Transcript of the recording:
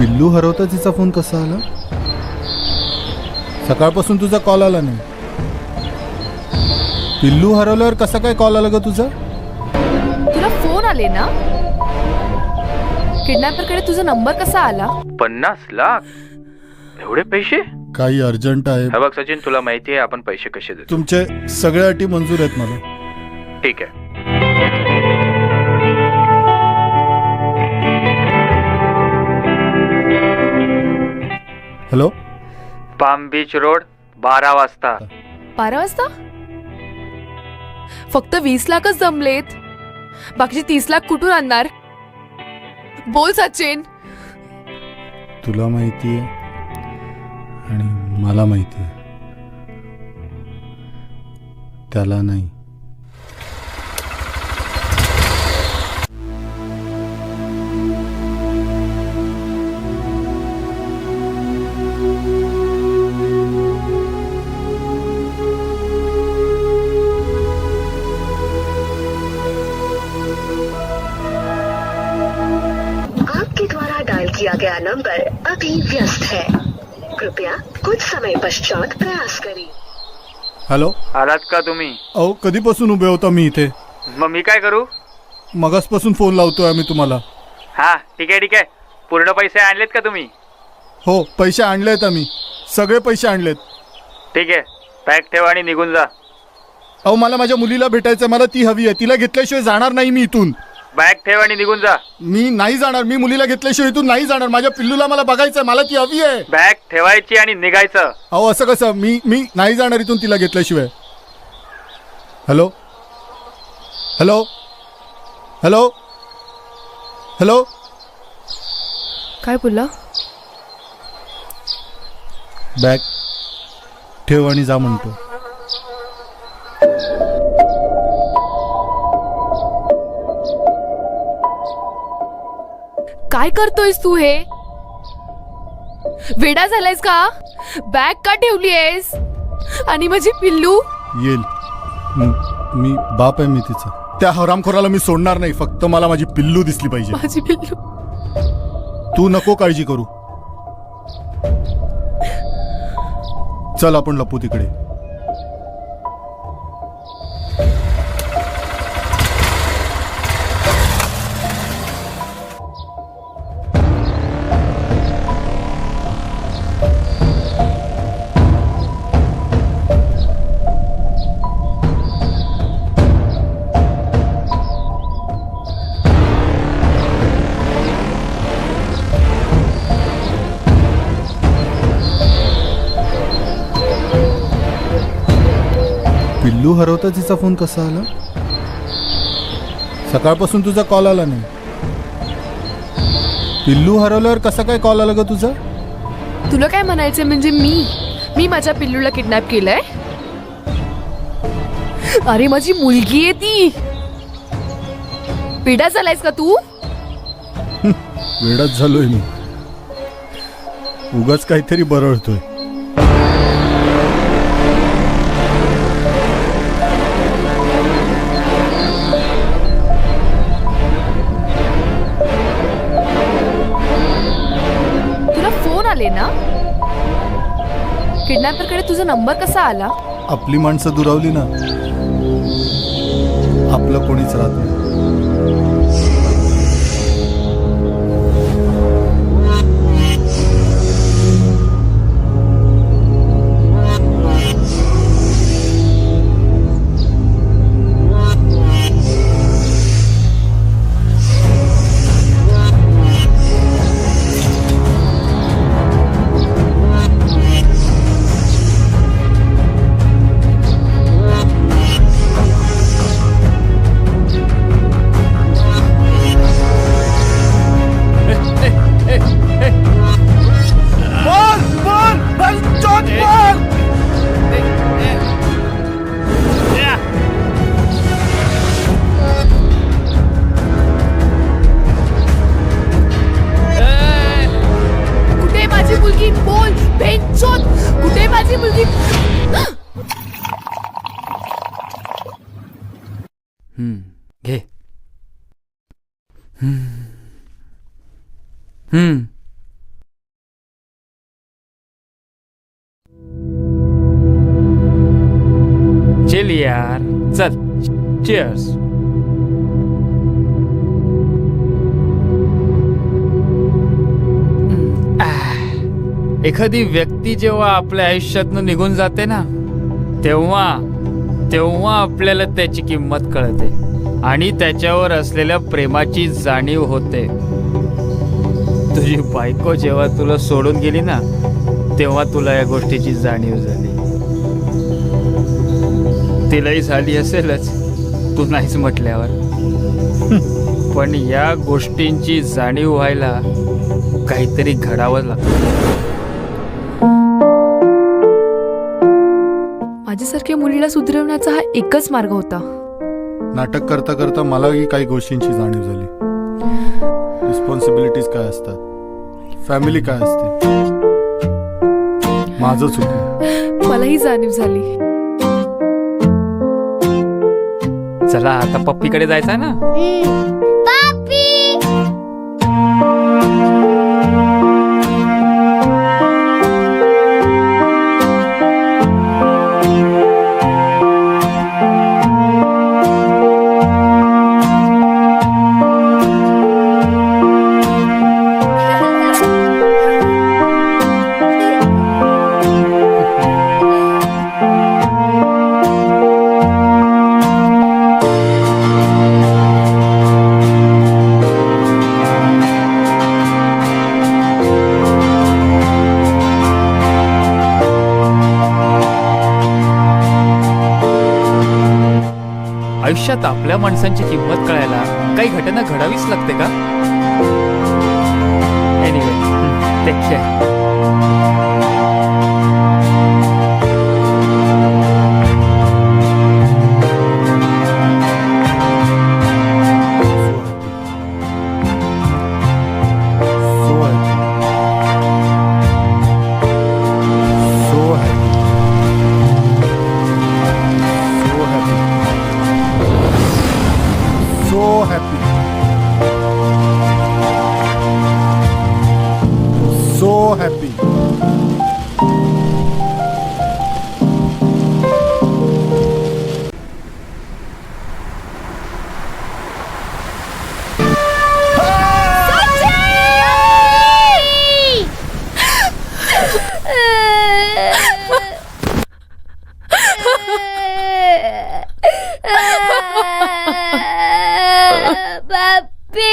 पिल्लू हरवता तिचा फोन कसा आला? सकाळपासून तुझा कॉल आला नाही. पिल्लू हरवल्यावर कसा काय कॉल आला ग तुझा? तुला फोन आले ना? किडनॅपरकडे तुझा नंबर कसा आला? 50 लाख एवढे पैसे? काही अर्जंट आहे. हे बघ सचिन, तुला माहिती आहे आपण पैसे कसे देतो. तुमचे सगळ्या अटी मंजूर आहेत मला. ठीक आहे. हॅलो, पाम बीच रोड 12 वाजता. 12 वाजता? फक्त 20 लाखच जमलेत. बाकीचे 30 लाख कुठून आणणार? बोल सचिन. तुला माहिती आहे आणि मला माहिती आहे, त्याला नाही. आपके द्वारा डायल किया गया नंबर अभी व्यस्त है. कृपया कुछ समय पश्चात प्रयास करें. हॅलो, आलात का तुम्ही? अहो कधीपासून उभे होता मी इथे? मग मी काय करू? मगासपासून फोन लावतोय आम्ही तुम्हाला. हा ठीक आहे ठीक आहे. पूर्ण पैसे आणलेत का तुम्ही? हो, पैसे आणलेत आम्ही, सगळे पैसे आणलेत. ठीक आहे, बॅग ठेवा आणि निघून जा. अहो मला माझ्या मुलीला भेटायचं, मला ती हवी आहे. तिला घेतल्याशिवाय जाणार नाही मी इथून. बॅग ठेवा आणि निघून जा. मी नाही जाणार. मी मुलीला घेतल्याशिवाय इथून नाही जाणार. माझ्या पिल्लूला मला बघायचंय, मला ती हवी आहे. बॅग ठेवायची आणि निघायचं. अहो असं कसं? मी नाही जाणार इथून तिला घेतल्याशिवाय. Hello hello hello hello. काय बोलला? बॅग ठेव आणि जा म्हणतो. काय करतोयस तू हे? वेडा झालायस का? बॅग का ठेवलीयस? आणि माझी पिल्लू? येईल. मी बाप आहे मी तिचा. त्या हरामखोराला मी सोडणार नाही. फक्त मला माझी पिल्लू दिसली पाहिजे. माझी पिल्लू. तू नको काळजी करू. चल आपण लपू तिकडे. पिल्लू हरवता तिचा फोन कसा आला? सकाळपासून तुझा कॉल आला नाही. पिल्लू हरवल्यावर कसा काय कॉल आला ग तुझा? तुला काय म्हणायचं? म्हणजे मी माझ्या पिल्लूला किडनॅप केलंय? अरे माझी मुलगी आहे ती. वेडा झालायस का तू? वेडाच झालोय मी. उगाच काहीतरी बरळतोय. आले ना? किडनॅपरकडे तुझा नंबर कसा आला? आपली माणसं दुरावली ना, आपलं कोणीच राहत नाही. घे. चल चेअर्स. एखादी व्यक्ती जेव्हा आपल्या आयुष्यातनं निघून जाते ना, तेव्हा तेव्हा आपल्याला त्याची किंमत कळते आणि त्याच्यावर असलेल्या प्रेमाची जाणीव होते. तुझी बायको जेव्हा तुला सोडून गेली ना, तेव्हा तुला या गोष्टीची जाणीव झाली. तिलाही झाली असेलच, तू नाहीच म्हटल्यावर. पण या गोष्टींची जाणीव व्हायला काहीतरी घडावं लागतं. माझ्यासारख्या मुलीला सुधरवण्याचा हा एकच मार्ग होता. नाटक करता करता मलाही काही गोष्टींची जाणीव झाली. रिस्पॉन्सिबिलिटीज काय असतात, फॅमिली काय असते. माझं चुकलं. मलाही जाणीव झाली. चला आता पप्पीकडे जायचं ना. आयुष्यात आपल्या माणसांची किंमत कळायला काही घटना घडावीच लागते का? Anyway, take care. So happy. Papi.